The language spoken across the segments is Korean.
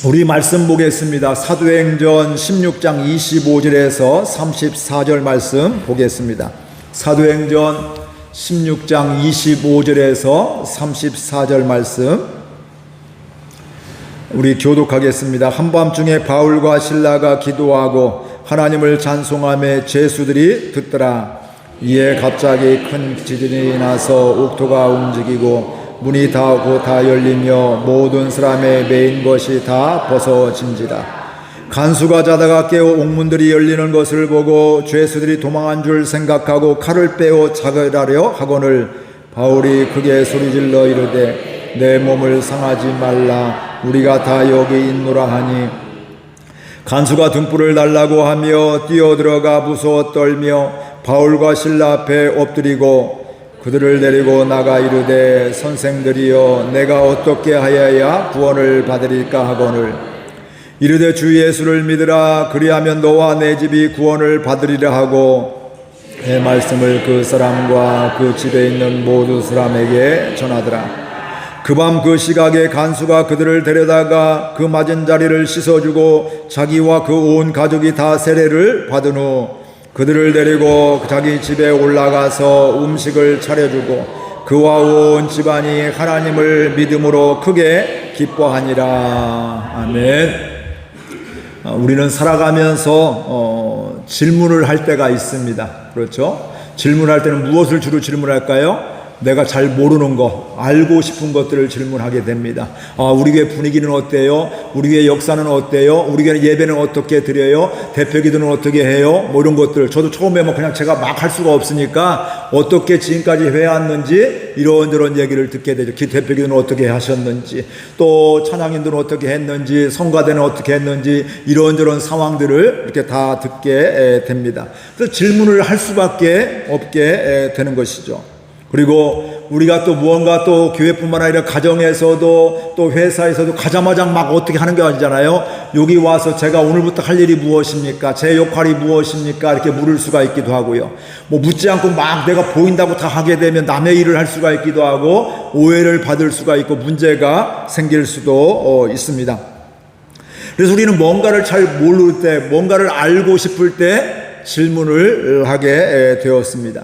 우리 말씀 보겠습니다. 사도행전 16장 25절에서 34절 말씀 보겠습니다. 사도행전 16장 25절에서 34절 말씀 우리 교독하겠습니다. 한밤중에 바울과 실라가 기도하고 하나님을 찬송하며 죄수들이 듣더라. 이에 갑자기 큰 지진이 나서 옥토가 움직이고 문이 다 열리며 모든 사람의 매인 것이 다 벗어진지라. 간수가 자다가 깨어 옥문들이 열리는 것을 보고 죄수들이 도망한 줄 생각하고 칼을 빼어 자결하려 하거늘 바울이 크게 소리질러 이르되 내 몸을 상하지 말라. 우리가 다 여기 있노라 하니 간수가 등불을 달라고 하며 뛰어들어가 무서워 떨며 바울과 실라 앞에 엎드리고 그들을 데리고 나가 이르되 선생들이여 내가 어떻게 하여야 구원을 받으리까 하거늘 이르되 주 예수를 믿으라. 그리하면 너와 내 집이 구원을 받으리라 하고 내 말씀을 그 사람과 그 집에 있는 모든 사람에게 전하더라. 그 밤 그 시각에 간수가 그들을 데려다가 그 맞은 자리를 씻어주고 자기와 그 온 가족이 다 세례를 받은 후 그들을 데리고 자기 집에 올라가서 음식을 차려주고 그와 온 집안이 하나님을 믿음으로 크게 기뻐하니라. 아멘. 우리는 살아가면서 질문을 할 때가 있습니다. 그렇죠? 질문할 때는 무엇을 주로 질문할까요? 내가 잘 모르는 거, 알고 싶은 것들을 질문하게 됩니다. 우리 교회 분위기는 어때요? 우리 교회 역사는 어때요? 우리 교회 예배는 어떻게 드려요? 대표기도는 어떻게 해요? 뭐 이런 것들. 저도 처음에 그냥 제가 막 할 수가 없으니까 어떻게 지금까지 해왔는지 이런저런 얘기를 듣게 되죠. 대표기도는 어떻게 하셨는지, 또 찬양인들은 어떻게 했는지, 성가대는 어떻게 했는지 이런저런 상황들을 이렇게 다 듣게 됩니다. 그래서 질문을 할 수밖에 없게 되는 것이죠. 그리고 우리가 또 무언가 또 교회뿐만 아니라 가정에서도 또 회사에서도 가자마자 막 어떻게 하는 게 아니잖아요. 여기 와서 제가 오늘부터 할 일이 무엇입니까? 제 역할이 무엇입니까? 이렇게 물을 수가 있기도 하고요. 묻지 않고 막 내가 보인다고 다 하게 되면 남의 일을 할 수가 있기도 하고 오해를 받을 수가 있고 문제가 생길 수도 있습니다. 그래서 우리는 뭔가를 잘 모를 때, 뭔가를 알고 싶을 때 질문을 하게 되어 있습니다.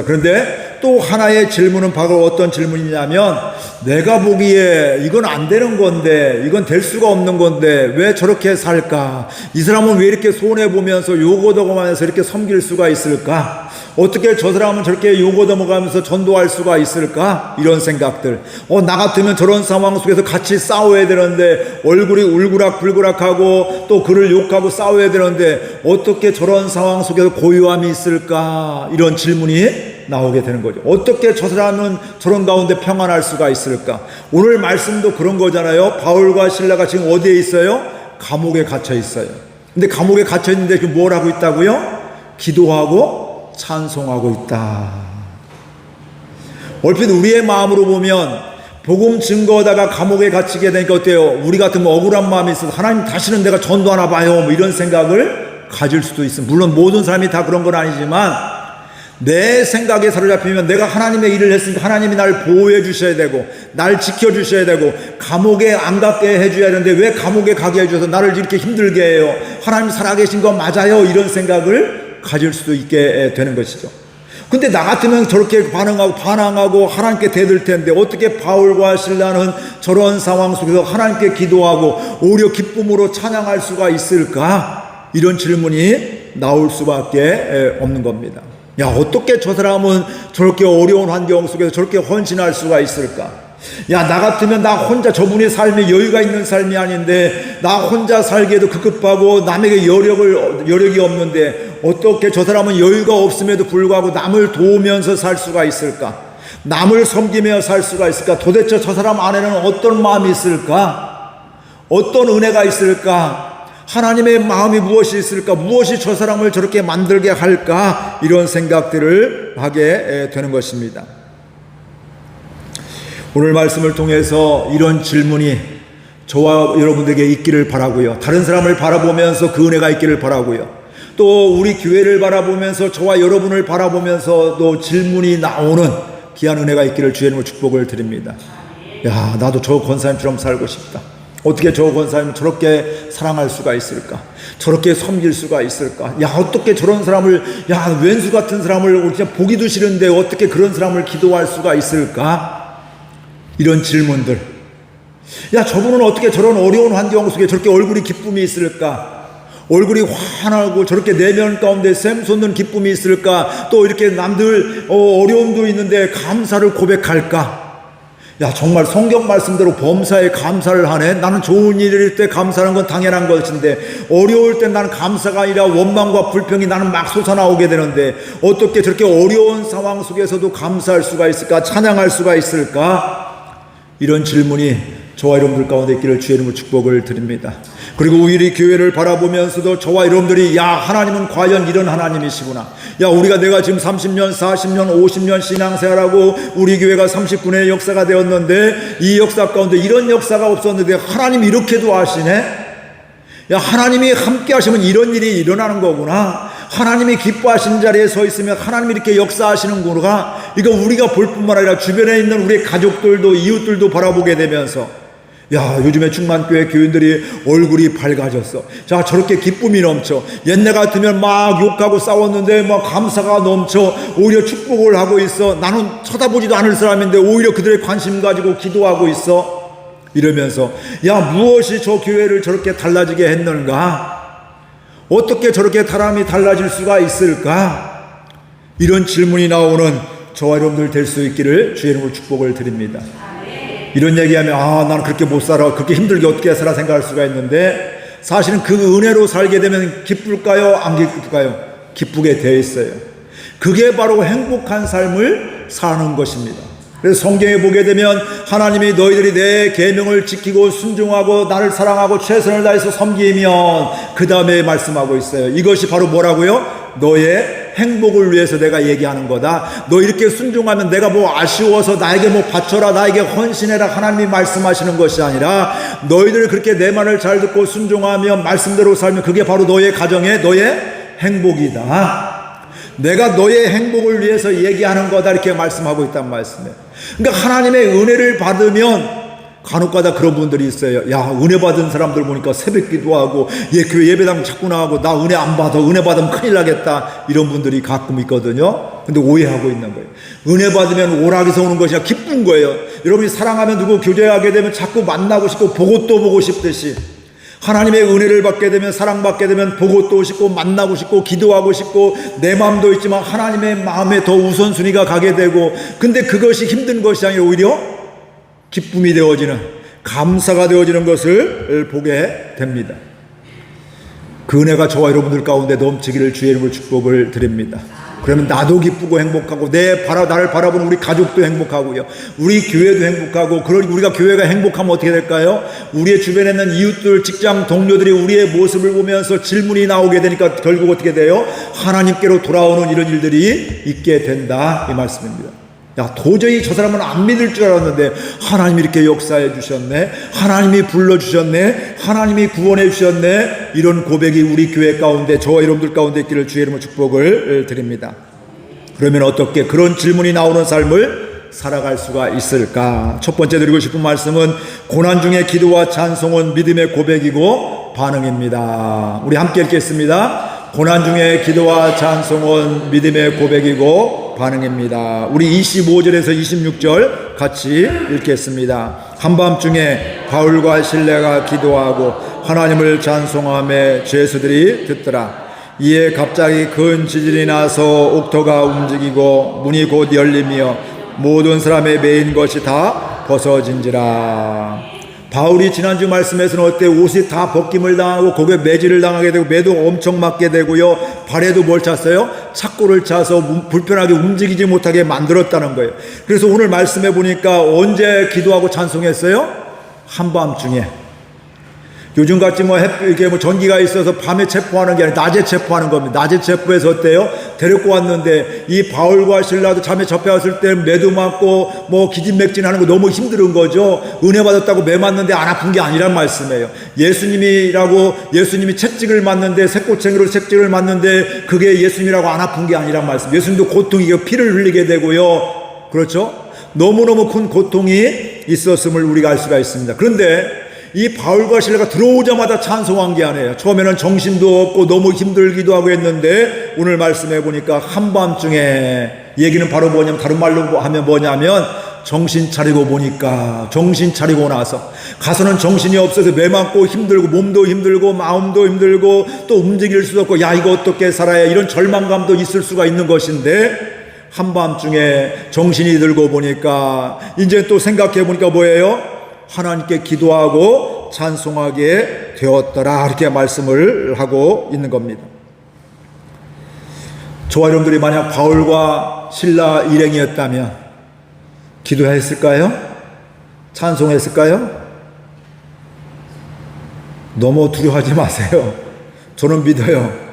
그런데 또 하나의 질문은 바로 어떤 질문이냐면 내가 보기에 이건 안 되는 건데, 이건 될 수가 없는 건데 왜 저렇게 살까? 이 사람은 왜 이렇게 손해보면서 요거도가면서 이렇게 섬길 수가 있을까? 어떻게 저 사람은 저렇게 요거도먹으면서 전도할 수가 있을까? 이런 생각들. 나 같으면 저런 상황 속에서 같이 싸워야 되는데 얼굴이 울그락불그락하고 또 그를 욕하고 싸워야 되는데 어떻게 저런 상황 속에서 고요함이 있을까? 이런 질문이 나오게 되는 거죠. 어떻게 저 사람은 저런 가운데 평안할 수가 있을까? 오늘 말씀도 그런 거잖아요. 바울과 실라가 지금 어디에 있어요? 감옥에 갇혀 있어요. 근데 감옥에 갇혀 있는데 지금 뭘 하고 있다고요? 기도하고 찬송하고 있다. 얼핏 우리의 마음으로 보면 복음 증거하다가 감옥에 갇히게 되니까 어때요? 우리 같으면 억울한 마음이 있어서 하나님 다시는 내가 전도하나 봐요. 이런 생각을 가질 수도 있습니다. 물론 모든 사람이 다 그런 건 아니지만 내 생각에 사로잡히면 내가 하나님의 일을 했으니까 하나님이 날 보호해 주셔야 되고 날 지켜주셔야 되고 감옥에 안 가게 해줘야 되는데 왜 감옥에 가게 해줘서 나를 이렇게 힘들게 해요? 하나님 살아계신 거 맞아요? 이런 생각을 가질 수도 있게 되는 것이죠. 근데 나 같으면 저렇게 반항하고 하나님께 대들 텐데 어떻게 바울과 실라는 저런 상황 속에서 하나님께 기도하고 오히려 기쁨으로 찬양할 수가 있을까? 이런 질문이 나올 수밖에 없는 겁니다. 야, 어떻게 저 사람은 저렇게 어려운 환경 속에서 저렇게 헌신할 수가 있을까? 야, 나 같으면 나 혼자 저분의 삶이 여유가 있는 삶이 아닌데 나 혼자 살기에도 급급하고 남에게 여력이 없는데 어떻게 저 사람은 여유가 없음에도 불구하고 남을 도우면서 살 수가 있을까? 남을 섬기며 살 수가 있을까? 도대체 저 사람 안에는 어떤 마음이 있을까? 어떤 은혜가 있을까? 하나님의 마음이 무엇이 있을까? 무엇이 저 사람을 저렇게 만들게 할까? 이런 생각들을 하게 되는 것입니다. 오늘 말씀을 통해서 이런 질문이 저와 여러분들에게 있기를 바라고요. 다른 사람을 바라보면서 그 은혜가 있기를 바라고요. 또 우리 교회를 바라보면서 저와 여러분을 바라보면서도 질문이 나오는 귀한 은혜가 있기를 주의 이름으로 축복을 드립니다. 야, 나도 저 권사님처럼 살고 싶다. 어떻게 저 권사님은 저렇게 사랑할 수가 있을까? 저렇게 섬길 수가 있을까? 야, 어떻게 저런 사람을, 야, 왼수 같은 사람을 진짜 보기도 싫은데 어떻게 그런 사람을 기도할 수가 있을까? 이런 질문들. 야, 저분은 어떻게 저런 어려운 환경 속에 저렇게 얼굴이 기쁨이 있을까? 얼굴이 환하고 저렇게 내면 가운데 샘솟는 기쁨이 있을까? 또 이렇게 남들 어려움도 있는데 감사를 고백할까? 야, 정말 성경 말씀대로 범사에 감사를 하네. 나는 좋은 일일 때 감사하는 건 당연한 것인데 어려울 때 나는 감사가 아니라 원망과 불평이 나는 막 솟아나오게 되는데 어떻게 저렇게 어려운 상황 속에서도 감사할 수가 있을까? 찬양할 수가 있을까? 이런 질문이 저와 여러분들 가운데 있기를 주의 이름으로 축복을 드립니다. 그리고 우리 교회를 바라보면서도 저와 여러분들이 야, 하나님은 과연 이런 하나님이시구나. 야, 내가 지금 30년, 40년, 50년 신앙생활하고 우리 교회가 39년의 역사가 되었는데 이 역사 가운데 이런 역사가 없었는데 하나님이 이렇게도 하시네. 야, 하나님이 함께 하시면 이런 일이 일어나는 거구나. 하나님이 기뻐하시는 자리에 서 있으면 하나님이 이렇게 역사하시는구나. 이거 우리가 볼 뿐만 아니라 주변에 있는 우리 가족들도 이웃들도 바라보게 되면서 야, 요즘에 충만교회 교인들이 얼굴이 밝아졌어. 자, 저렇게 기쁨이 넘쳐. 옛날 같으면 막 욕하고 싸웠는데 막 감사가 넘쳐. 오히려 축복을 하고 있어. 나는 쳐다보지도 않을 사람인데 오히려 그들의 관심 가지고 기도하고 있어. 이러면서 야, 무엇이 저 교회를 저렇게 달라지게 했는가? 어떻게 저렇게 사람이 달라질 수가 있을까? 이런 질문이 나오는 저와 여러분들 될 수 있기를 주의 이름으로 축복을 드립니다. 이런 얘기하면 아, 나는 그렇게 못 살아, 그렇게 힘들게 어떻게 살아 생각할 수가 있는데 사실은 그 은혜로 살게 되면 기쁠까요? 안 기쁠까요? 기쁘게 되어 있어요. 그게 바로 행복한 삶을 사는 것입니다. 그래서 성경에 보게 되면 하나님이 너희들이 내 계명을 지키고 순종하고 나를 사랑하고 최선을 다해서 섬기면 그 다음에 말씀하고 있어요. 이것이 바로 뭐라고요? 너의 행복을 위해서 내가 얘기하는 거다. 너 이렇게 순종하면 내가 뭐 아쉬워서 나에게 뭐 바쳐라, 나에게 헌신해라 하나님이 말씀하시는 것이 아니라 너희들 그렇게 내 말을 잘 듣고 순종하면 말씀대로 살면 그게 바로 너의 가정의 너의 행복이다. 내가 너의 행복을 위해서 얘기하는 거다 이렇게 말씀하고 있단 말씀이에요. 그러니까 하나님의 은혜를 받으면 간혹가다 그런 분들이 있어요. 야, 은혜 받은 사람들 보니까 새벽 기도하고 교회 예배당 자꾸 나가고 나 은혜 안 받아, 은혜 받으면 큰일 나겠다 이런 분들이 가끔 있거든요. 근데 오해하고 있는 거예요. 은혜 받으면 오락에서 오는 것이 아니라 기쁜 거예요. 여러분이 사랑하면 누구 교제하게 되면 자꾸 만나고 싶고 보고 또 보고 싶듯이 하나님의 은혜를 받게 되면 사랑받게 되면 보고 또 싶고 만나고 싶고 기도하고 싶고 내 마음도 있지만 하나님의 마음에 더 우선순위가 가게 되고 근데 그것이 힘든 것이 아니라 오히려 기쁨이 되어지는 감사가 되어지는 것을 보게 됩니다. 그 은혜가 저와 여러분들 가운데 넘치기를 주의 이름으로 축복을 드립니다. 그러면 나도 기쁘고 행복하고 나를 바라보는 우리 가족도 행복하고요. 우리 교회도 행복하고 그러니 우리가 교회가 행복하면 어떻게 될까요? 우리의 주변에 있는 이웃들, 직장 동료들이 우리의 모습을 보면서 질문이 나오게 되니까 결국 어떻게 돼요? 하나님께로 돌아오는 이런 일들이 있게 된다 이 말씀입니다. 야, 도저히 저 사람은 안 믿을 줄 알았는데 하나님이 이렇게 역사해 주셨네, 하나님이 불러주셨네, 하나님이 구원해 주셨네. 이런 고백이 우리 교회 가운데 저와 여러분들 가운데 있기를 주의 이름으로 축복을 드립니다. 그러면 어떻게 그런 질문이 나오는 삶을 살아갈 수가 있을까? 첫 번째 드리고 싶은 말씀은 고난 중에 기도와 찬송은 믿음의 고백이고 반응입니다. 우리 함께 읽겠습니다. 고난 중에 기도와 찬송은 믿음의 고백이고 반응입니다. 우리 25절에서 26절 같이 읽겠습니다. 한밤중에 바울과 실레가 기도하고 하나님을 찬송하며 죄수들이 듣더라. 이에 갑자기 큰 지진이 나서 옥토가 움직이고 문이 곧 열리며 모든 사람의 매인 것이 다 벗어진지라. 바울이 지난주 말씀에서는 어때? 옷이 다 벗김을 당하고 거기에 매질을 당하게 되고 매도 엄청 맞게 되고요. 발에도 뭘 찼어요? 착고를 차서 불편하게 움직이지 못하게 만들었다는 거예요. 그래서 오늘 말씀해 보니까 언제 기도하고 찬송했어요? 한밤중에. 요즘같이 이게 전기가 있어서 밤에 체포하는 게 아니라 낮에 체포하는 겁니다. 낮에 체포해서 어때요? 데리고 왔는데 이 바울과 실라도 잠에 접해왔을 때 매도 맞고 기진맥진하는 거 너무 힘든 거죠. 은혜 받았다고 매 맞는데 안 아픈 게 아니란 말씀이에요. 예수님이 채찍을 맞는데 새꼬챙이로 채찍을 맞는데 그게 예수님이라고 안 아픈 게 아니란 말씀. 예수님도 고통이 피를 흘리게 되고요. 그렇죠? 너무너무 큰 고통이 있었음을 우리가 알 수가 있습니다. 그런데 이 바울과 실라가 들어오자마자 찬송한 게 아니에요. 처음에는 정신도 없고 너무 힘들기도 하고 했는데 오늘 말씀해 보니까 한밤중에, 얘기는 바로 뭐냐면, 다른 말로 하면 뭐냐면 정신 차리고 보니까, 정신 차리고 나서 가서는 정신이 없어서 매맞고 힘들고 몸도 힘들고 마음도 힘들고 또 움직일 수도 없고, 야 이거 어떻게 살아야, 이런 절망감도 있을 수가 있는 것인데, 한밤중에 정신이 들고 보니까 이제 또 생각해 보니까 뭐예요? 하나님께 기도하고 찬송하게 되었더라, 이렇게 말씀을 하고 있는 겁니다. 저와 여러분들이 만약 바울과 실라 일행이었다면 기도했을까요? 찬송했을까요? 너무 두려워하지 마세요. 저는 믿어요.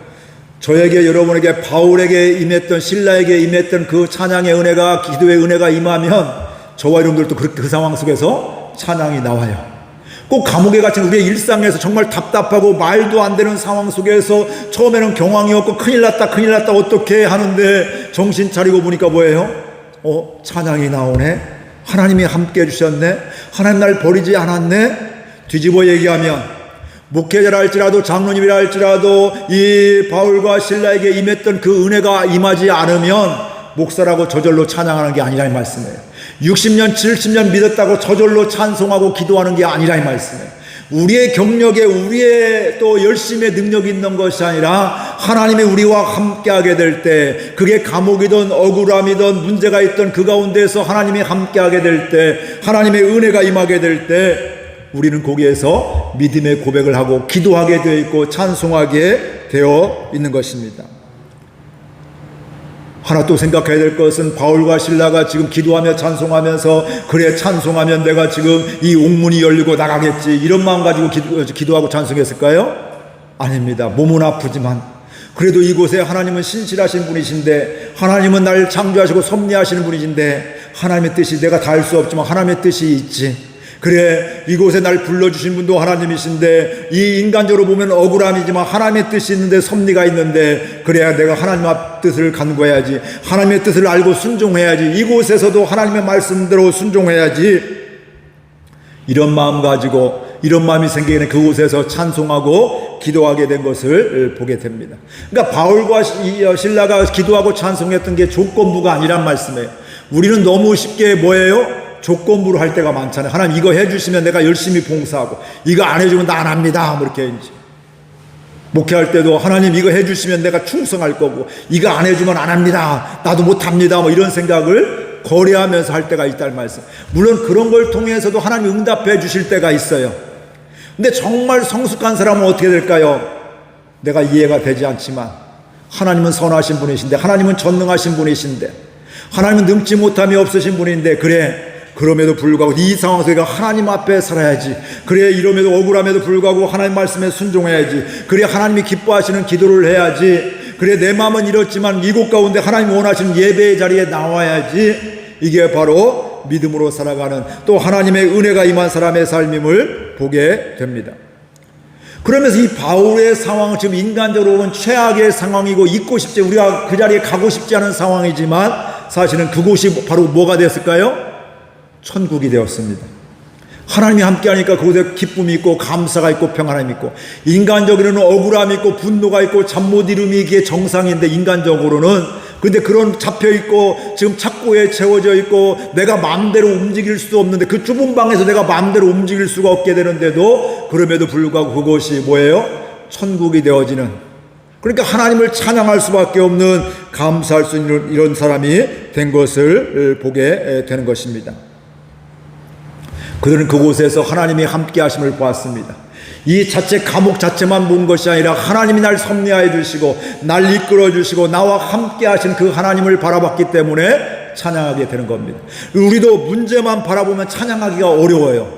저에게, 여러분에게, 바울에게 임했던, 실라에게 임했던 그 찬양의 은혜가, 기도의 은혜가 임하면 저와 여러분들도 그 상황 속에서 찬양이 나와요. 꼭 감옥에 갇힌 우리의 일상에서 정말 답답하고 말도 안 되는 상황 속에서 처음에는 경황이 없고 큰일 났다 어떻게 하는데 정신 차리고 보니까 뭐예요? 찬양이 나오네. 하나님이 함께 해주셨네. 하나님 날 버리지 않았네. 뒤집어 얘기하면 목회자라 할지라도 장로님이라 할지라도 이 바울과 실라에게 임했던 그 은혜가 임하지 않으면 목사라고 저절로 찬양하는 게 아니라 이 말씀이에요. 60년 70년 믿었다고 저절로 찬송하고 기도하는 게 아니라 이 말씀이에요. 우리의 경력에, 우리의 또 열심의 능력이 있는 것이 아니라 하나님이 우리와 함께하게 될 때, 그게 감옥이든 억울함이든 문제가 있던 그 가운데서 하나님이 함께하게 될 때, 하나님의 은혜가 임하게 될 때 우리는 거기에서 믿음의 고백을 하고 기도하게 되어 있고 찬송하게 되어 있는 것입니다. 하나 또 생각해야 될 것은, 바울과 실라가 지금 기도하며 찬송하면서, 그래 찬송하면 내가 지금 이 옥문이 열리고 나가겠지, 이런 마음 가지고 기도하고 찬송했을까요? 아닙니다. 몸은 아프지만 그래도 이곳에 하나님은 신실하신 분이신데, 하나님은 날 창조하시고 섭리하시는 분이신데, 하나님의 뜻이, 내가 다 할 수 없지만 하나님의 뜻이 있지. 그래, 이곳에 날 불러주신 분도 하나님이신데, 이 인간적으로 보면 억울함이지만 하나님의 뜻이 있는데, 섭리가 있는데, 그래야 내가 하나님 앞 뜻을 간구해야지, 하나님의 뜻을 알고 순종해야지, 이곳에서도 하나님의 말씀대로 순종해야지, 이런 마음 가지고, 이런 마음이 생기는 그곳에서 찬송하고 기도하게 된 것을 보게 됩니다. 그러니까 바울과 실라가 기도하고 찬송했던 게 조건부가 아니란 말씀이에요. 우리는 너무 쉽게 뭐예요? 조건부로 할 때가 많잖아요. 하나님 이거 해주시면 내가 열심히 봉사하고, 이거 안 해주면 나 안 합니다, 뭐 이렇게. 이제 목회할 때도 하나님 이거 해주시면 내가 충성할 거고, 이거 안 해주면 안 합니다, 나도 못합니다, 뭐 이런 생각을 거래하면서 할 때가 있다는 말씀. 물론 그런 걸 통해서도 하나님 응답해 주실 때가 있어요. 근데 정말 성숙한 사람은 어떻게 될까요? 내가 이해가 되지 않지만 하나님은 선하신 분이신데, 하나님은 전능하신 분이신데, 하나님은 능치 못함이 없으신 분인데, 그래 그럼에도 불구하고 이 상황에서 내가 하나님 앞에 살아야지, 그래 이럼에도 억울함에도 불구하고 하나님 말씀에 순종해야지, 그래 하나님이 기뻐하시는 기도를 해야지, 그래 내 마음은 이렇지만 이곳 가운데 하나님이 원하시는 예배의 자리에 나와야지, 이게 바로 믿음으로 살아가는, 또 하나님의 은혜가 임한 사람의 삶임을 보게 됩니다. 그러면서 이 바울의 상황은 지금 인간적으로 보면 최악의 상황이고, 있고 싶지, 우리가 그 자리에 가고 싶지 않은 상황이지만 사실은 그곳이 바로 뭐가 되었을까요? 천국이 되었습니다. 하나님이 함께하니까 그곳에 기쁨이 있고 감사가 있고 평안함이 있고, 인간적으로는 억울함이 있고 분노가 있고 잠 못 이름이 이게 정상인데, 인간적으로는 근데 그런 잡혀있고 지금 착고에 채워져 있고 내가 마음대로 움직일 수도 없는데, 그 좁은 방에서 내가 마음대로 움직일 수가 없게 되는데도, 그럼에도 불구하고 그것이 뭐예요? 천국이 되어지는, 그러니까 하나님을 찬양할 수밖에 없는, 감사할 수 있는 이런 사람이 된 것을 보게 되는 것입니다. 그들은 그곳에서 하나님이 함께 하심을 보았습니다. 이 자체 감옥 자체만 본 것이 아니라 하나님이 날 섭리하여 주시고 날 이끌어 주시고 나와 함께 하신 그 하나님을 바라봤기 때문에 찬양하게 되는 겁니다. 우리도 문제만 바라보면 찬양하기가 어려워요.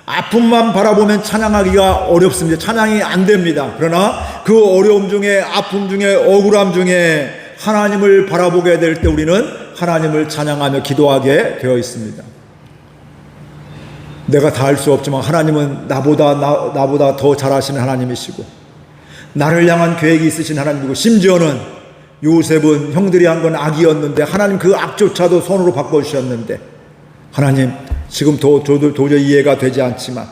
아픔만 바라보면 찬양하기가 어렵습니다. 찬양이 안 됩니다. 그러나 그 어려움 중에, 아픔 중에, 억울함 중에 하나님을 바라보게 될 때 우리는 하나님을 찬양하며 기도하게 되어 있습니다. 내가 다 할 수 없지만 하나님은 나보다 더 잘하시는 하나님이시고, 나를 향한 계획이 있으신 하나님이고, 심지어는 요셉은 형들이 한 건 악이었는데 하나님 그 악조차도 선으로 바꿔주셨는데, 하나님 지금 저도 도저히 이해가 되지 않지만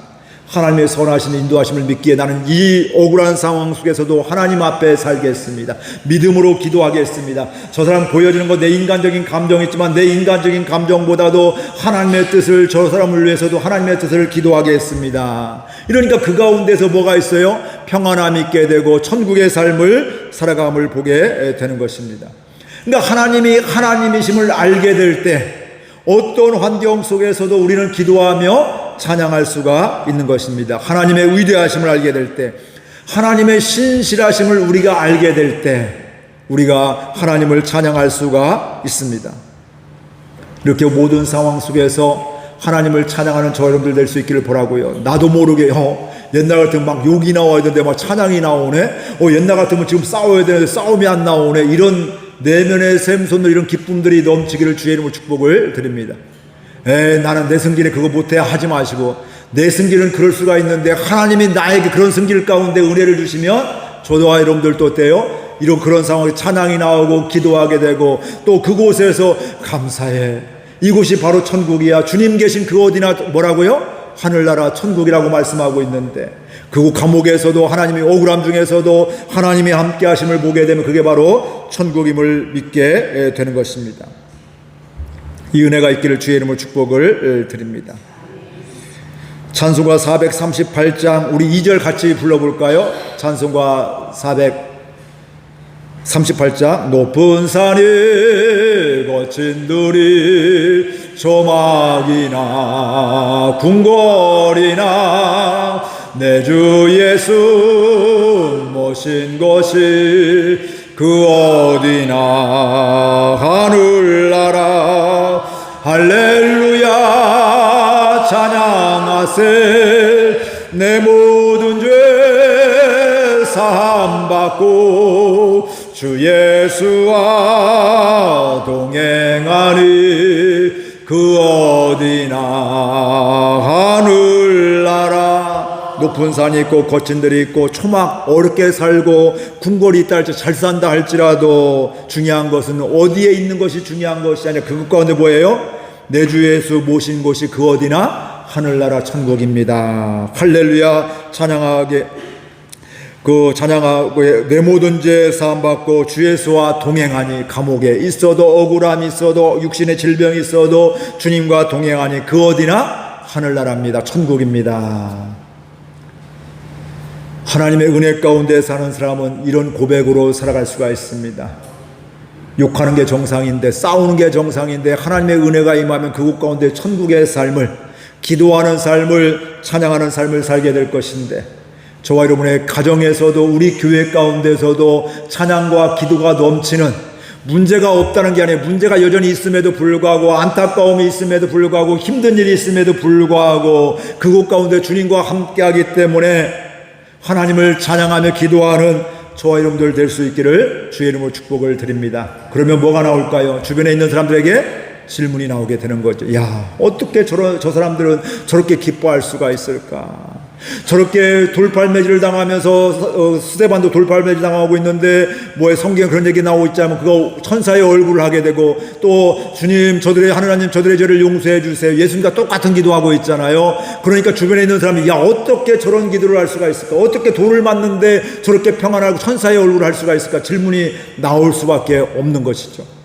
하나님의 선하신 인도하심을 믿기에 나는 이 억울한 상황 속에서도 하나님 앞에 살겠습니다. 믿음으로 기도하겠습니다. 저 사람 보여주는 거 내 인간적인 감정이 있지만 내 인간적인 감정보다도 하나님의 뜻을, 저 사람을 위해서도 하나님의 뜻을 기도하겠습니다. 이러니까 그 가운데서 뭐가 있어요? 평안함이 있게 되고 천국의 삶을 살아감을 보게 되는 것입니다. 그러니까 하나님이 하나님이심을 알게 될 때 어떤 환경 속에서도 우리는 기도하며 찬양할 수가 있는 것입니다. 하나님의 위대하심을 알게 될 때, 하나님의 신실하심을 우리가 알게 될 때 우리가 하나님을 찬양할 수가 있습니다. 이렇게 모든 상황 속에서 하나님을 찬양하는 저 여러분들 될 수 있기를 바라고요. 나도 모르게 옛날 같으면 막 욕이 나와야 되는데 막 찬양이 나오네. 옛날 같으면 지금 싸워야 되는데 싸움이 안 나오네. 이런 내면의 샘솟는 이런 기쁨들이 넘치기를 주의 이름으로 축복을 드립니다. 나는 내 승기는 그거 못해 하지 마시고, 내 승기는 그럴 수가 있는데 하나님이 나에게 그런 승기를 가운데 은혜를 주시면 저와 여러분들도 어때요? 이런 그런 상황에 찬양이 나오고 기도하게 되고, 또 그곳에서 감사해, 이곳이 바로 천국이야, 주님 계신 그 어디나 뭐라고요? 하늘나라 천국이라고 말씀하고 있는데, 그 감옥에서도 하나님이 억울함 중에서도 하나님이 함께 하심을 보게 되면 그게 바로 천국임을 믿게 되는 것입니다. 이 은혜가 있기를 주의 이름으로 축복을 드립니다. 찬송가 438장 우리 2절 같이 불러볼까요? 찬송가 438장 높은 산이 거친 들이 조막이나 궁궐이나 내 주 예수 모신 곳이 그 어디나 하늘나라 할렐루야 찬양하세 내 모든 죄 사함받고 주 예수와 동행하니 그 어디나 하늘나라. 높은 산이 있고 거친 들이 있고 초막 어렵게 살고 궁궐이 있다 할지 잘 산다 할지라도 중요한 것은 어디에 있는 것이 중요한 것이 아니라 그것 가운데 뭐예요? 내 주 예수 모신 곳이 그 어디나 하늘나라 천국입니다. 할렐루야 찬양하게 찬양하고 내 모든 죄 사함받고 주 예수와 동행하니 감옥에 있어도 억울함이 있어도 육신의 질병이 있어도 주님과 동행하니 그 어디나 하늘나라입니다. 천국입니다. 하나님의 은혜 가운데 사는 사람은 이런 고백으로 살아갈 수가 있습니다. 욕하는 게 정상인데, 싸우는 게 정상인데 하나님의 은혜가 임하면 그곳 가운데 천국의 삶을, 기도하는 삶을, 찬양하는 삶을 살게 될 것인데, 저와 여러분의 가정에서도 우리 교회 가운데서도 찬양과 기도가 넘치는, 문제가 없다는 게 아니에요. 문제가 여전히 있음에도 불구하고, 안타까움이 있음에도 불구하고, 힘든 일이 있음에도 불구하고 그곳 가운데 주님과 함께하기 때문에 하나님을 찬양하며 기도하는 저와 여러분들 될 수 있기를 주의 이름으로 축복을 드립니다. 그러면 뭐가 나올까요? 주변에 있는 사람들에게 질문이 나오게 되는 거죠. 야, 어떻게 저 사람들은 저렇게 기뻐할 수가 있을까? 저렇게 돌팔매질을 당하면서 스데반도 돌팔매질 당하고 있는데 뭐에 성경에 그런 얘기 나오고 있자면 그거 천사의 얼굴을 하게 되고, 또 주님 하나님 저들의 죄를 용서해 주세요, 예수님과 똑같은 기도하고 있잖아요. 그러니까 주변에 있는 사람이 야, 어떻게 저런 기도를 할 수가 있을까? 어떻게 돌을 맞는데 저렇게 평안하고 천사의 얼굴을 할 수가 있을까? 질문이 나올 수밖에 없는 것이죠.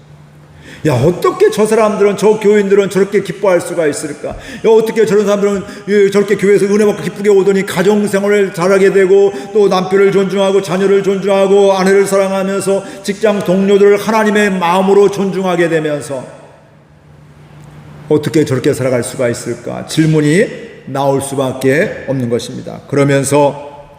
야, 어떻게 저 사람들은, 저 교인들은 저렇게 기뻐할 수가 있을까? 야, 어떻게 저런 사람들은 저렇게 교회에서 은혜 받고 기쁘게 오더니 가정생활을 잘하게 되고, 또 남편을 존중하고 자녀를 존중하고 아내를 사랑하면서 직장 동료들을 하나님의 마음으로 존중하게 되면서 어떻게 저렇게 살아갈 수가 있을까? 질문이 나올 수밖에 없는 것입니다. 그러면서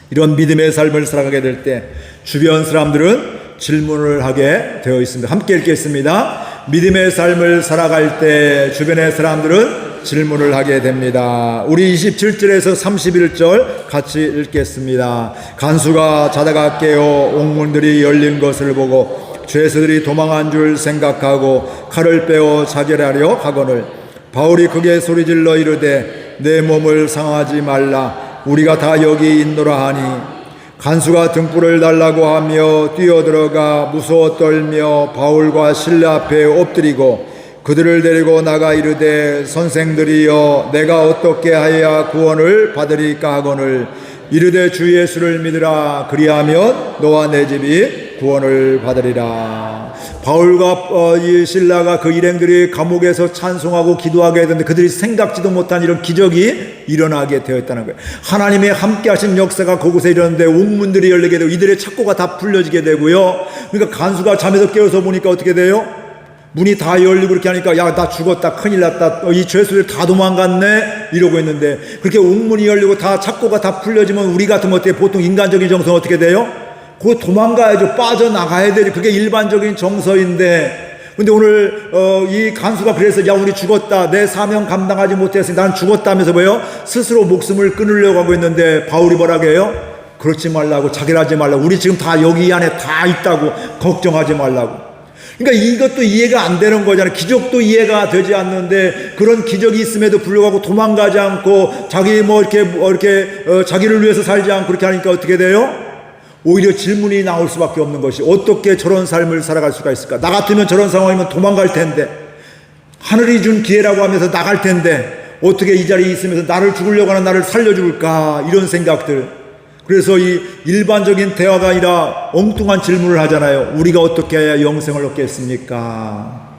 이런 믿음의 삶을 살아가게 될 때 주변 사람들은 질문을 하게 되어 있습니다. 함께 읽겠습니다. 믿음의 삶을 살아갈 때 주변의 사람들은 질문을 하게 됩니다. 우리 27절에서 31절 같이 읽겠습니다. 간수가 자다가 깨어 옥문들이 열린 것을 보고 죄수들이 도망한 줄 생각하고 칼을 빼어 자결하려 하거늘 바울이 크게 소리질러 이르되 내 몸을 상하지 말라, 우리가 다 여기 있노라 하니, 간수가 등불을 달라고 하며 뛰어들어가 무서워 떨며 바울과 실라 앞에 엎드리고 그들을 데리고 나가 이르되 선생들이여 내가 어떻게 하여야 구원을 받으리까 하거늘 이르되 주 예수를 믿으라 그리하면 너와 내 집이 구원을 받으리라. 바울과 이 신라가 그 일행들이 감옥에서 찬송하고 기도하게 되는데 그들이 생각지도 못한 이런 기적이 일어나게 되었다는 거예요. 하나님의 함께 하신 역사가 그곳에 일어났는데 옥문들이 열리게 되고 이들의 착고가 다 풀려지게 되고요. 그러니까 간수가 잠에서 깨어서 보니까 어떻게 돼요? 문이 다 열리고 그렇게 하니까 야 나 죽었다 큰일 났다 이 죄수들 다 도망갔네 이러고 있는데 그렇게 옥문이 열리고 다 착고가 다 풀려지면 우리 같으면 어떻게 보통 인간적인 정서는 어떻게 돼요? 그거 도망가야죠. 빠져나가야 되죠. 그게 일반적인 정서인데 근데 오늘 이 간수가 그래서 야 우리 죽었다 내 사명 감당하지 못했으니 난 죽었다면서 뭐예요? 스스로 목숨을 끊으려고 하고 있는데 바울이 뭐라고 해요? 그렇지 말라고 자결하지 말라고 우리 지금 다 여기 안에 다 있다고 걱정하지 말라고. 그러니까 이것도 이해가 안 되는 거잖아요. 기적도 이해가 되지 않는데 그런 기적이 있음에도 불구하고 도망가지 않고 자기 이렇게 자기를 위해서 살지 않고 그렇게 하니까 어떻게 돼요? 오히려 질문이 나올 수밖에 없는 것이 어떻게 저런 삶을 살아갈 수가 있을까? 나 같으면 저런 상황이면 도망갈 텐데 하늘이 준 기회라고 하면서 나갈 텐데 어떻게 이 자리에 있으면서 나를 죽으려고 하는 나를 살려줄까? 이런 생각들. 그래서 이 일반적인 대화가 아니라 엉뚱한 질문을 하잖아요. 우리가 어떻게 해야 영생을 얻겠습니까?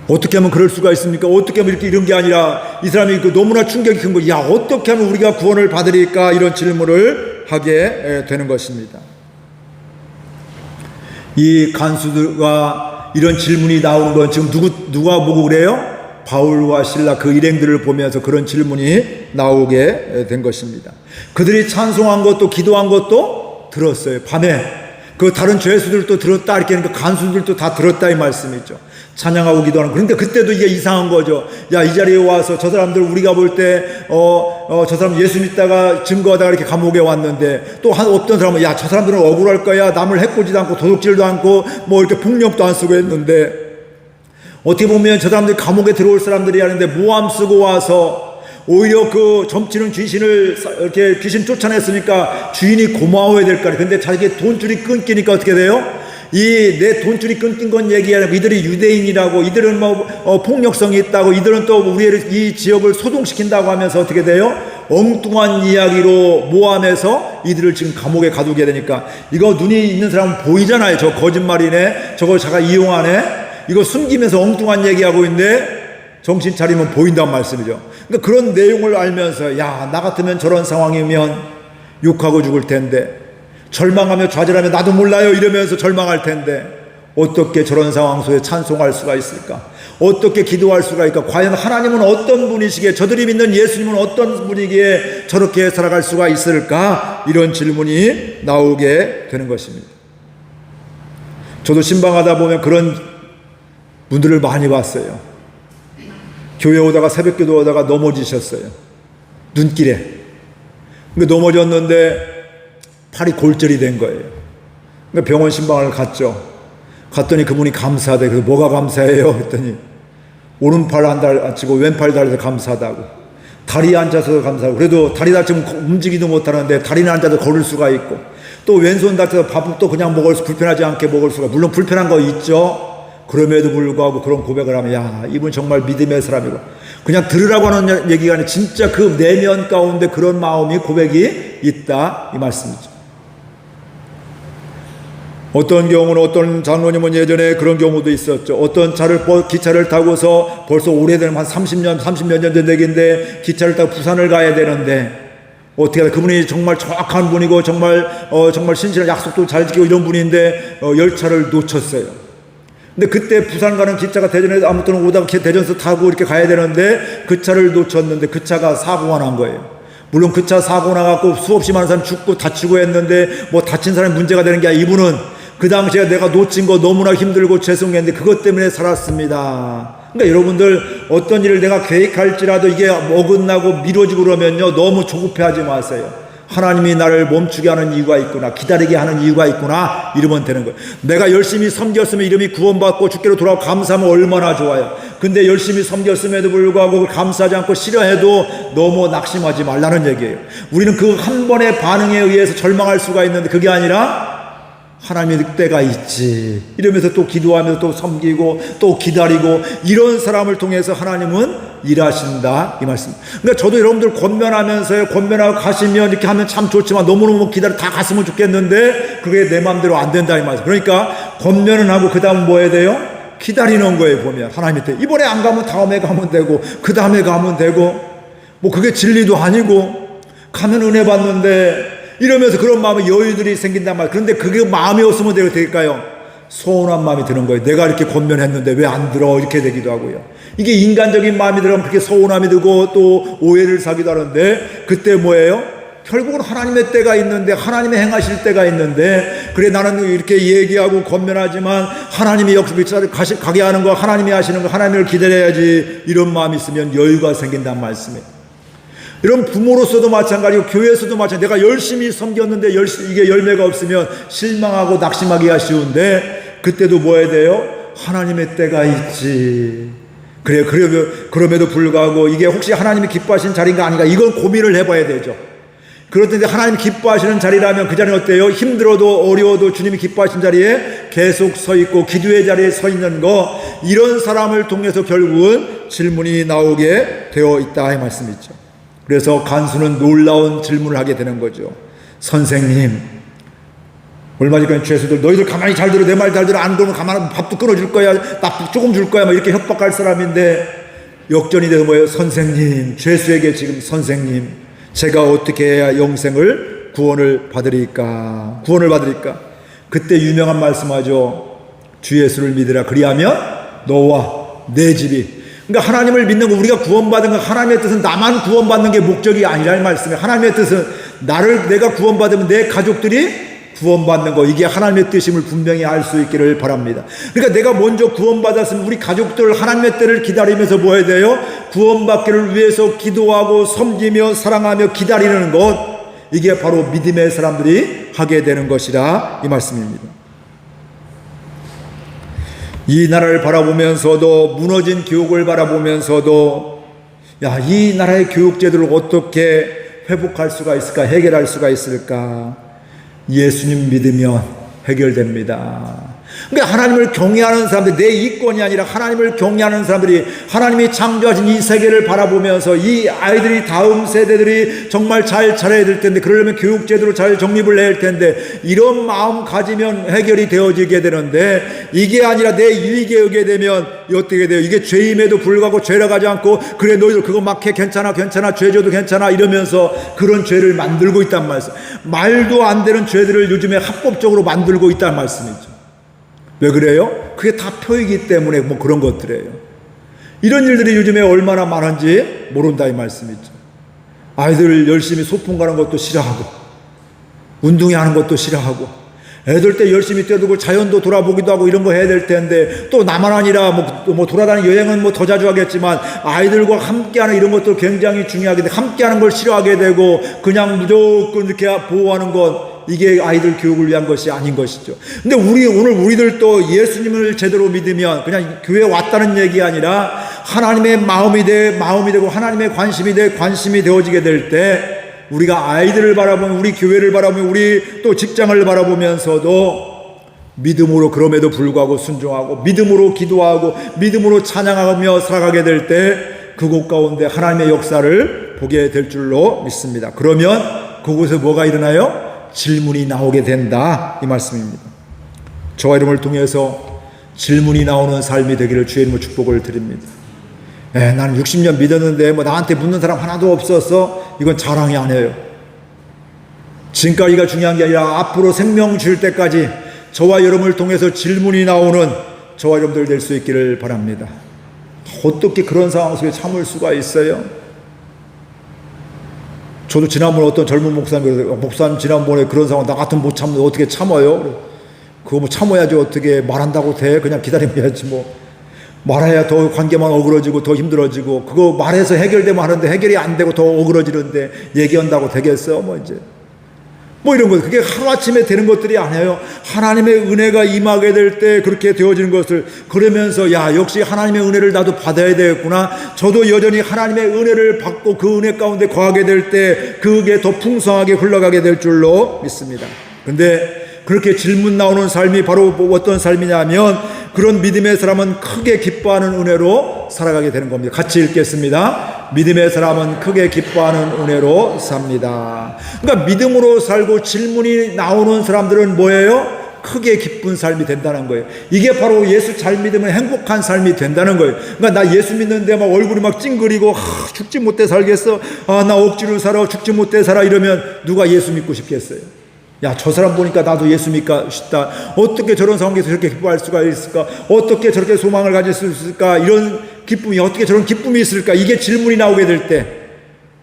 어떻게 하면 그럴 수가 있습니까? 어떻게 하면 이런 게 아니라 이 사람이 너무나 충격이 큰 거예요. 야 어떻게 하면 우리가 구원을 받으리까? 이런 질문을 하게 되는 것입니다. 이 간수들과 이런 질문이 나오는 건 지금 누가 보고 그래요? 바울과 신라 그 일행들을 보면서 그런 질문이 나오게 된 것입니다. 그들이 찬송한 것도 기도한 것도 들었어요. 밤에 그 다른 죄수들도 들었다 이렇게 하니까 간수들도 다 들었다 이 말씀이죠. 찬양하고 기도하는. 그런데 그때도 이게 이상한 거죠. 야 이 자리에 와서 저 사람들 우리가 볼 때 저 사람 예수 믿다가 증거하다가 이렇게 감옥에 왔는데 또 어떤 사람은 야 저 사람들은 억울할 거야 남을 해코지도 않고 도둑질도 않고 뭐 이렇게 폭력도 안 쓰고 했는데 어떻게 보면 저 사람들이 감옥에 들어올 사람들이 하는데 모함 쓰고 와서 오히려 그 점치는 귀신을 이렇게 귀신 쫓아냈으니까 주인이 고마워야 될 거 아니에요. 근데 자기 돈줄이 끊기니까 어떻게 돼요? 이 내 돈줄이 끊긴 건 얘기 아니고 이들이 유대인이라고 이들은 폭력성이 있다고 이들은 또 우리 이 지역을 소동시킨다고 하면서 어떻게 돼요? 엉뚱한 이야기로 모함해서 이들을 지금 감옥에 가두게 되니까 이거 눈이 있는 사람은 보이잖아요. 저 거짓말이네 저걸 자가 이용하네 이거 숨기면서 엉뚱한 얘기하고 있는데 정신 차리면 보인단 말씀이죠. 그러니까 그런 내용을 알면서 야, 나 같으면 저런 상황이면 욕하고 죽을 텐데 절망하며 좌절하며 나도 몰라요 이러면서 절망할 텐데 어떻게 저런 상황 속에 찬송할 수가 있을까? 어떻게 기도할 수가 있을까? 과연 하나님은 어떤 분이시기에 저들이 믿는 예수님은 어떤 분이기에 저렇게 살아갈 수가 있을까? 이런 질문이 나오게 되는 것입니다. 저도 신방하다 보면 그런 분들을 많이 봤어요. 교회 오다가 새벽기도 오다가 넘어지셨어요. 눈길에. 넘어졌는데 팔이 골절이 된 거예요. 병원 신방을 갔죠. 갔더니 그분이 감사하대. 그래서 뭐가 감사해요? 했더니 오른팔 안 다치고 왼팔 다리도 감사하다고. 다리에 앉아서 감사하고. 그래도 다리 다치면 움직이도 못하는데 다리는 앉아서 걸을 수가 있고 또 왼손 다쳐서 밥도 그냥 불편하지 않게 먹을 수가. 물론 불편한 거 있죠. 그럼에도 불구하고 그런 고백을 하면 야 이분 정말 믿음의 사람이고 그냥 들으라고 하는 얘기가 아니라 진짜 그 내면 가운데 그런 마음이 고백이 있다 이 말씀이죠. 어떤 경우는 어떤 장로님은 예전에 그런 경우도 있었죠. 어떤 기차를 타고서 벌써 오래된 한 30년 전 된 얘기인데 기차를 타고 부산을 가야 되는데 어떻게 하다 그분이 정말 정확한 분이고 정말 신실한 약속도 잘 지키고 이런 분인데 열차를 놓쳤어요. 근데 그때 부산 가는 기차가 대전에서 아무튼 오다가 대전에서 타고 이렇게 가야 되는데 그 차를 놓쳤는데 그 차가 사고가 난 거예요. 물론 그 차 사고 나갖고 수없이 많은 사람이 죽고 다치고 했는데 뭐 다친 사람이 문제가 되는 게 아니라 이분은 그 당시에 내가 놓친 거 너무나 힘들고 죄송했는데 그것 때문에 살았습니다. 그러니까 여러분들 어떤 일을 내가 계획할지라도 이게 어긋나고 미뤄지고 그러면요 너무 조급해하지 마세요. 하나님이 나를 멈추게 하는 이유가 있구나 기다리게 하는 이유가 있구나 이러면 되는 거예요. 내가 열심히 섬겼으면 이름이 구원받고 주께로 돌아오고 감사하면 얼마나 좋아요. 근데 열심히 섬겼음에도 불구하고 감사하지 않고 싫어해도 너무 낙심하지 말라는 얘기예요. 우리는 그 한 번의 반응에 의해서 절망할 수가 있는데 그게 아니라 하나님의 때가 있지. 이러면서 또 기도하면서 또 섬기고 또 기다리고 이런 사람을 통해서 하나님은 일하신다 이 말씀. 그러니까 저도 여러분들 권면하면서요, 권면하고 가시면 이렇게 하면 참 좋지만 너무너무 기다려 다 갔으면 좋겠는데 그게 내 마음대로 안 된다 이 말씀. 그러니까 권면은 하고 그 다음 뭐 해야 돼요? 기다리는 거예요. 보면 하나님의 때 이번에 안 가면 다음에 가면 되고 그 다음에 가면 되고 뭐 그게 진리도 아니고 가면 은혜 받는데 이러면서 그런 마음의 여유들이 생긴단 말이에요. 그런데 그게 마음이 없으면 될까요? 서운한 마음이 드는 거예요. 내가 이렇게 권면했는데 왜 안 들어? 이렇게 되기도 하고요. 이게 인간적인 마음이 들어가면 그렇게 서운함이 들고 또 오해를 사기도 하는데 그때 뭐예요? 결국은 하나님의 때가 있는데 하나님의 행하실 때가 있는데 그래 나는 이렇게 얘기하고 권면하지만 하나님이 역사를 가게 하는 거 하나님이 하시는 거 하나님을 기다려야지 이런 마음이 있으면 여유가 생긴다는 말씀이에요. 이런 부모로서도 마찬가지고 교회에서도 마찬가지고 내가 열심히 섬겼는데 이게 열매가 없으면 실망하고 낙심하기가 쉬운데 그때도 뭐 해야 돼요? 하나님의 때가 있지. 그래 그럼에도 불구하고 이게 혹시 하나님이 기뻐하시는 자리인가 아닌가 이건 고민을 해봐야 되죠. 그렇던데 하나님이 기뻐하시는 자리라면 그 자리는 어때요? 힘들어도 어려워도 주님이 기뻐하시는 자리에 계속 서 있고 기도의 자리에 서 있는 거 이런 사람을 통해서 결국은 질문이 나오게 되어 있다 이 말씀이죠. 그래서 간수는 놀라운 질문을 하게 되는 거죠. 선생님, 얼마 전에 죄수들 너희들 가만히 잘 들어 내 말 잘 들어 안 그러면 가만히 밥도 끊어줄 거야 나 조금 줄 거야 막 이렇게 협박할 사람인데 역전이 돼서 뭐예요? 선생님, 죄수에게 지금 선생님 제가 어떻게 해야 영생을 구원을 받으리까? 그때 유명한 말씀하죠. 주 예수를 믿으라 그리하면 너와 내 집이. 그러니까 하나님을 믿는 거 우리가 구원받은 거 하나님의 뜻은 나만 구원받는 게 목적이 아니라는 말씀이에요. 하나님의 뜻은 내가 구원받으면 내 가족들이 구원받는 거 이게 하나님의 뜻임을 분명히 알 수 있기를 바랍니다. 그러니까 내가 먼저 구원받았으면 우리 가족들 하나님의 때를 기다리면서 뭐 해야 돼요? 구원받기를 위해서 기도하고 섬기며 사랑하며 기다리는 것 이게 바로 믿음의 사람들이 하게 되는 것이라 이 말씀입니다. 이 나라를 바라보면서도 무너진 교육을 바라보면서도 이 나라의 교육제도를 어떻게 회복할 수가 있을까 해결할 수가 있을까 예수님 믿으면 해결됩니다. 그러니까 하나님을 경외하는 사람들 내 이권이 아니라 하나님을 경외하는 사람들이 하나님이 창조하신 이 세계를 바라보면서 이 아이들이 다음 세대들이 정말 잘 자라야 될 텐데 그러려면 교육제도로 잘 정립을 해야 할 텐데 이런 마음 가지면 해결이 되어지게 되는데 이게 아니라 내 이익에 의게 되면 어떻게 돼요? 이게 죄임에도 불구하고 죄라고 하지 않고 그래 너희들 그거 막 해 괜찮아 죄 져도 괜찮아 이러면서 그런 죄를 만들고 있단 말씀. 말도 안 되는 죄들을 요즘에 합법적으로 만들고 있단 말씀이죠. 왜 그래요? 그게 다 표이기 때문에 뭐 그런 것들이에요. 이런 일들이 요즘에 얼마나 많은지 모른다 이 말씀이죠. 아이들 열심히 소풍 가는 것도 싫어하고 운동회 하는 것도 싫어하고 애들 때 열심히 뛰어들고 자연도 돌아보기도 하고 이런 거 해야 될 텐데 또 나만 아니라 뭐 돌아다니는 여행은 뭐 더 자주 하겠지만 아이들과 함께하는 이런 것도 굉장히 중요하게 돼. 함께하는 걸 싫어하게 되고 그냥 무조건 이렇게 보호하는 것 이게 아이들 교육을 위한 것이 아닌 것이죠. 근데 오늘 우리들도 예수님을 제대로 믿으면 그냥 교회에 왔다는 얘기 아니라 하나님의 마음이 되고 하나님의 관심이 되어지게 될 때 우리가 아이들을 바라보면 우리 교회를 바라보면 우리 또 직장을 바라보면서도 믿음으로 그럼에도 불구하고 순종하고 믿음으로 기도하고 믿음으로 찬양하며 살아가게 될 때 그곳 가운데 하나님의 역사를 보게 될 줄로 믿습니다. 그러면 그곳에 뭐가 일어나요? 질문이 나오게 된다 이 말씀입니다. 저와 여러분을 통해서 질문이 나오는 삶이 되기를 주의 이름으로 축복을 드립니다. 나는 60년 믿었는데 뭐 나한테 묻는 사람 하나도 없어서 이건 자랑이 아니에요. 지금까지가 중요한 게 아니라 앞으로 생명 줄 때까지 저와 여러분을 통해서 질문이 나오는 저와 여러분들 될 수 있기를 바랍니다. 어떻게 그런 상황 속에 참을 수가 있어요? 저도 지난번에 어떤 젊은 목사님 지난번에 그런 상황 나 같으면 못 참는 어떻게 참아요? 그거 뭐 참아야지 어떻게 말한다고 돼? 그냥 기다리면 해야지 뭐. 말해야 더 관계만 어그러지고 더 힘들어지고 그거 말해서 해결되면 하는데 해결이 안 되고 더 어그러지는데 얘기한다고 되겠어? 뭐 이런 것 그게 하루아침에 되는 것들이 아니에요. 하나님의 은혜가 임하게 될 때 그렇게 되어지는 것을 그러면서 역시 하나님의 은혜를 나도 받아야 되겠구나. 저도 여전히 하나님의 은혜를 받고 그 은혜 가운데 거하게 될 때 그게 더 풍성하게 흘러가게 될 줄로 믿습니다. 근데 그렇게 질문 나오는 삶이 바로 어떤 삶이냐면 그런 믿음의 사람은 크게 기뻐하는 은혜로 살아가게 되는 겁니다. 같이 읽겠습니다. 믿음의 사람은 크게 기뻐하는 은혜로 삽니다. 그러니까 믿음으로 살고 질문이 나오는 사람들은 뭐예요? 크게 기쁜 삶이 된다는 거예요. 이게 바로 예수 잘 믿으면 행복한 삶이 된다는 거예요. 그러니까 나 예수 믿는데 막 얼굴이 막 찡그리고 죽지 못해 살겠어. 나 억지로 살아. 죽지 못해 살아. 이러면 누가 예수 믿고 싶겠어요? 야, 저 사람 보니까 나도 예수 믿고 싶다. 어떻게 저런 상황에서 저렇게 기뻐할 수가 있을까? 어떻게 저렇게 소망을 가질 수 있을까? 이런 기쁨이, 어떻게 저런 기쁨이 있을까? 이게 질문이 나오게 될 때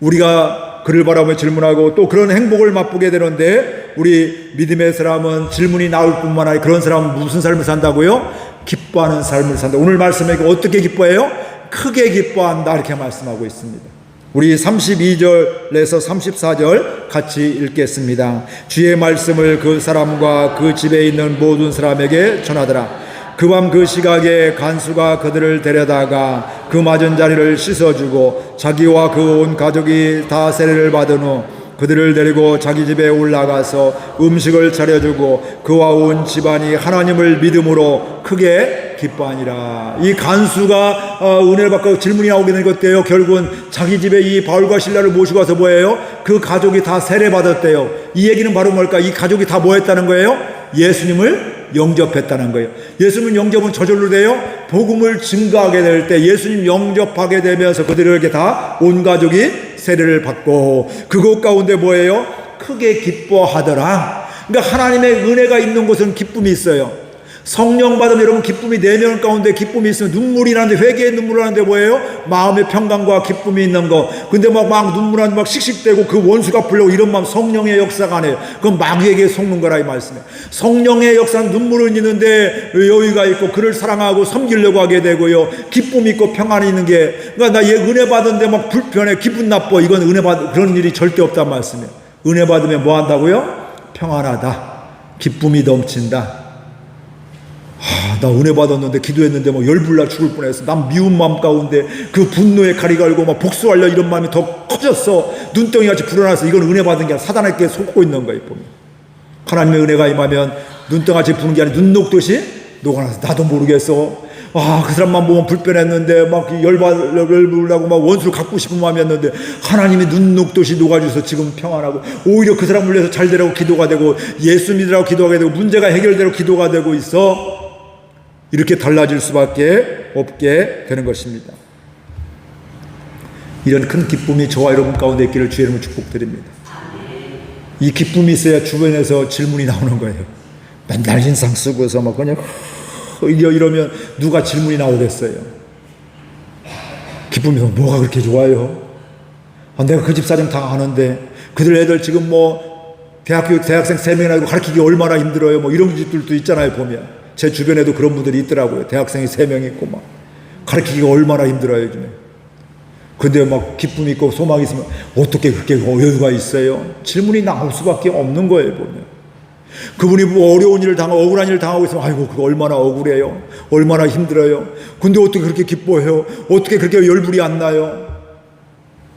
우리가 그를 바라보며 질문하고 또 그런 행복을 맛보게 되는데, 우리 믿음의 사람은 질문이 나올 뿐만 아니라 그런 사람은 무슨 삶을 산다고요? 기뻐하는 삶을 산다. 오늘 말씀에 어떻게 기뻐해요? 크게 기뻐한다, 이렇게 말씀하고 있습니다. 우리 32절에서 34절 같이 읽겠습니다. 주의 말씀을 그 사람과 그 집에 있는 모든 사람에게 전하더라. 그 밤 그 시각에 간수가 그들을 데려다가 그 맞은 자리를 씻어주고 자기와 그 온 가족이 다 세례를 받은 후 그들을 데리고 자기 집에 올라가서 음식을 차려주고 그와 온 집안이 하나님을 믿음으로 크게 기뻐하니라. 이 간수가 은혜를 받고 질문이 나오게 된 것대요. 결국은 자기 집에 이 바울과 실라를 모시고 와서 뭐예요? 그 가족이 다 세례 받았대요. 이 얘기는 바로 뭘까? 이 가족이 다 뭐 했다는 거예요? 예수님을 영접했다는 거예요. 예수님 영접은 저절로 돼요. 복음을 증거하게 될 때 예수님 영접하게 되면서 그들에게 다 온 가족이 세례를 받고 그곳 가운데 뭐예요? 크게 기뻐하더라. 그러니까 하나님의 은혜가 있는 곳은 기쁨이 있어요. 성령 받으면 여러분 기쁨이 내면 가운데 기쁨이 있으면 눈물이 나는데, 회개의 눈물 나는데 뭐예요? 마음의 평강과 기쁨이 있는 거. 근데 막 눈물 나는데 막 씩씩대고 그 원수가 풀려고 이런 마음, 성령의 역사가 아니에요. 그건 마귀에게 속는 거라 이 말씀이에요. 성령의 역사는 눈물은 있는데 여유가 있고 그를 사랑하고 섬기려고 하게 되고요. 기쁨이 있고 평안이 있는 게, 그러니까 나 얘 은혜 받은데 막 불편해, 기분 나빠. 이건 은혜 그런 일이 절대 없단 말씀이에요. 은혜 받으면 뭐 한다고요? 평안하다. 기쁨이 넘친다. 나 은혜 받았는데 기도했는데 뭐 열불나 죽을 뻔했어. 난 미운 마음 가운데 그 분노의 칼이 갈고 막 복수하려 이런 마음이 더 커졌어. 눈덩이같이 불어나서. 이건 은혜 받은 게 아니라 사단에게 속고 있는 거예요. 보면 하나님의 은혜가 임하면 눈덩이같이 부는 게 아니라 눈 녹듯이 녹아나서 나도 모르겠어. 그 사람만 보면 불편했는데 막 열불나고 막 원수를 갖고 싶은 마음이었는데 하나님이 눈 녹듯이 녹아주셔서 지금 평안하고, 오히려 그 사람을 위해서 잘 되라고 기도가 되고 예수 믿으라고 기도하게 되고 문제가 해결되라고 기도가 되고 있어. 이렇게 달라질 수밖에 없게 되는 것입니다. 이런 큰 기쁨이 저와 여러분 가운데 있기를 주의 이름으로 축복드립니다. 이 기쁨이 있어야 주변에서 질문이 나오는 거예요. 맨날 인상 쓰고서 막 그냥 이러면 누가 질문이 나오겠어요? 기쁨이 뭐가 그렇게 좋아요? 내가 그 집 사정 다 아는데 그들 애들 지금 뭐 대학생 3명이나 가르치기 얼마나 힘들어요. 뭐 이런 집들도 있잖아요. 보면 제 주변에도 그런 분들이 있더라고요. 대학생이 3명 있고 막 가르치기가 얼마나 힘들어요 요즘에. 근데 막 기쁨이 있고 소망이 있으면 어떻게 그렇게 여유가 있어요? 질문이 나올 수밖에 없는 거예요. 보면 그분이 뭐 어려운 일을 당하고 억울한 일을 당하고 있으면 아이고 그거 얼마나 억울해요, 얼마나 힘들어요. 근데 어떻게 그렇게 기뻐해요? 어떻게 그렇게 열불이 안 나요?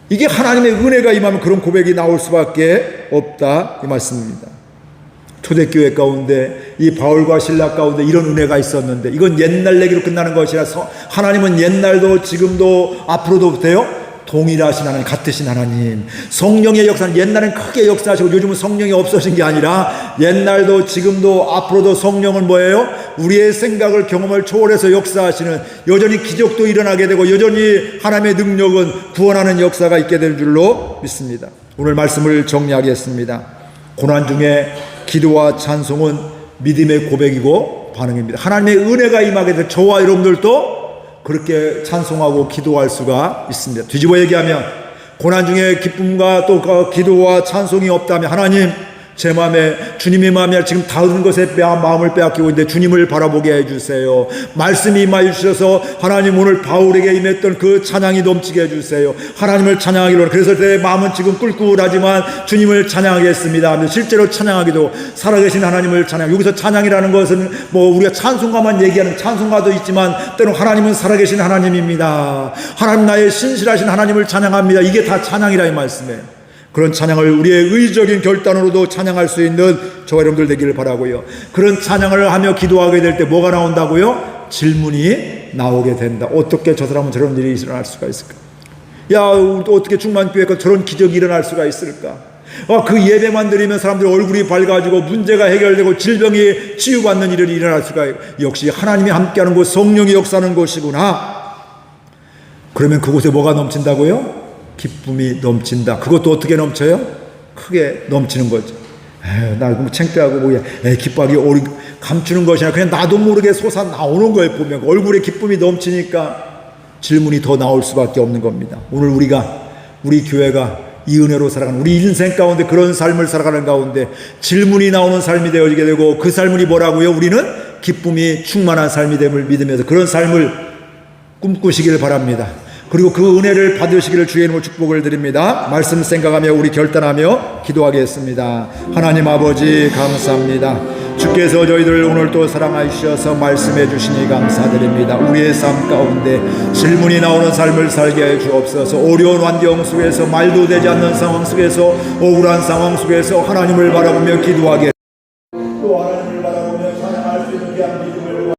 이게 하나님의 은혜가 임하면 그런 고백이 나올 수밖에 없다 이 말씀입니다. 초대교회 가운데 이 바울과 실라 가운데 이런 은혜가 있었는데, 이건 옛날 얘기로 끝나는 것이라서 하나님은 옛날도 지금도 앞으로도 돼요? 동일하신 하나님, 같으신 하나님. 성령의 역사는 옛날엔 크게 역사하시고 요즘은 성령이 없어진 게 아니라 옛날도 지금도 앞으로도 성령은 뭐예요? 우리의 생각을, 경험을 초월해서 역사하시는, 여전히 기적도 일어나게 되고 여전히 하나님의 능력은 구원하는 역사가 있게 될 줄로 믿습니다. 오늘 말씀을 정리하겠습니다. 고난 중에 기도와 찬송은 믿음의 고백이고 반응입니다. 하나님의 은혜가 임하게 될 저와 여러분들도 그렇게 찬송하고 기도할 수가 있습니다. 뒤집어 얘기하면 고난 중에 기쁨과 또 기도와 찬송이 없다면 하나님, 제 마음에 주님의 마음이 지금 다른 것에 마음을 빼앗기고 있는데 주님을 바라보게 해주세요. 말씀이 임하여 주셔서 하나님 오늘 바울에게 임했던 그 찬양이 넘치게 해주세요. 하나님을 찬양하기로. 그래서 내 마음은 지금 꿀꿀하지만 주님을 찬양하겠습니다. 실제로 찬양하기도, 살아계신 하나님을 찬양. 여기서 찬양이라는 것은 뭐 우리가 찬송가만 얘기하는 찬송가도 있지만 때로 하나님은 살아계신 하나님입니다. 하나님 나의 신실하신 하나님을 찬양합니다. 이게 다 찬양이라 이 말씀이에요. 그런 찬양을 우리의 의적인 결단으로도 찬양할 수 있는 저와 여러분들 되기를 바라고요. 그런 찬양을 하며 기도하게 될 때 뭐가 나온다고요? 질문이 나오게 된다. 어떻게 저 사람은 저런 일이 일어날 수가 있을까? 야, 어떻게 충만교회가 저런 기적이 일어날 수가 있을까? 그 예배만 드리면 사람들이 얼굴이 밝아지고 문제가 해결되고 질병이 치유받는 일이 일어날 수가 있고, 역시 하나님이 함께하는 곳, 성령이 역사하는 곳이구나. 그러면 그곳에 뭐가 넘친다고요? 기쁨이 넘친다. 그것도 어떻게 넘쳐요? 크게 넘치는 거죠. 나 뭐 창피하고 뭐야, 기뻐하기 감추는 것이 아니라 그냥 나도 모르게 솟아 나오는 거예요. 보면 얼굴에 기쁨이 넘치니까 질문이 더 나올 수밖에 없는 겁니다. 오늘 우리 교회가 이 은혜로 살아가는, 우리 인생 가운데 그런 삶을 살아가는 가운데 질문이 나오는 삶이 되어지게 되고, 그 삶이 뭐라고요? 우리는 기쁨이 충만한 삶이 됨을 믿으면서 그런 삶을 꿈꾸시길 바랍니다. 그리고 그 은혜를 받으시기를 주의 이름으로 축복을 드립니다. 말씀 생각하며 우리 결단하며 기도하겠습니다. 하나님 아버지 감사합니다. 주께서 저희들을 오늘 또 사랑하셔서 말씀해 주시니 감사드립니다. 우리의 삶 가운데 질문이 나오는 삶을 살게 해 주옵소서. 어려운 환경 속에서, 말도 되지 않는 상황 속에서, 억울한 상황 속에서 하나님을 바라보며 기도하게, 또 하나님을 바라보며 찬양할 수 있는 귀한 믿음을